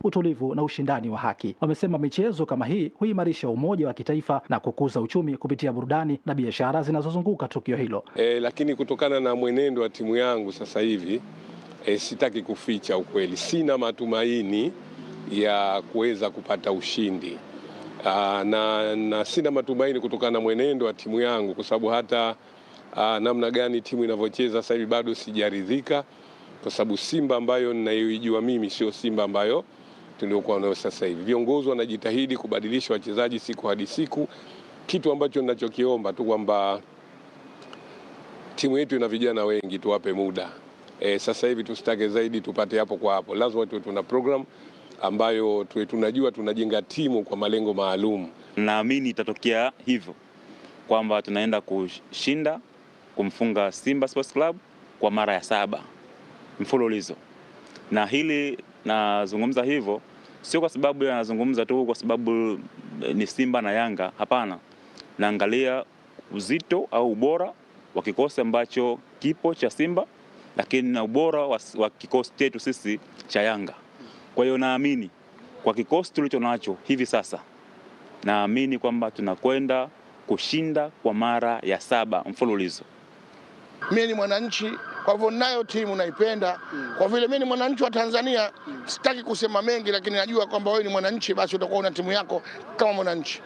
utulivu na ushindani wa haki. Wamesema michezo kama hii huimarisha umoja wa kitaifa na kukuza uchumi kupitia burudani na biashara zinazozunguka tukio hilo. Lakini kutokana na mwenendo wa timu yangu sasa hivi sitaki kuficha ukweli, sina matumaini ya kuweza kupata ushindi na sina matumaini kutokana na mwenendo wa timu yangu, kwa sababu hata namna gani timu inavyocheza sasa hivi bado sijaridhika, kwa sababu Simba ambayo ninayoijua mimi sio Simba ambayo tuliokuwa nayo sasa hivi. Viongozi wanajitahidi kubadilisha wachezaji siku hadi siku, kitu ambacho ninachokiomba tu kwamba timu yetu ina vijana wengi, tuwape muda. Sasa hivi tusitake zaidi, tupate hapo kwa hapo. Lazima tuwe tuna program ambayo tunajua tunajenga timu kwa malengo maalum. Naamini itatokea hivyo kwamba tunaenda kushinda kumfunga Simba Sports Club kwa mara ya 7 mfululizo. Na hili nazungumza hivyo sio kwa sababu nazungumza tu kwa sababu ni Simba na Yanga, hapana. Naangalia uzito au ubora wa kikosi ambacho kipo cha Simba, lakini na ubora wa kikosi chetu sisi cha Yanga. Kwa hiyo naamini kwa kikosi tulicho nacho hivi sasa, naamini kwamba tunakwenda kushinda kwa mara ya 7 mfululizo. Mimi ni mwananchi, kwa hivyo nayo timu naipenda. Kwa vile mimi ni mwananchi wa Tanzania, sitaki kusema mengi, lakini najua kwamba wewe ni mwananchi, basi utakuwa una timu yako kama mwananchi.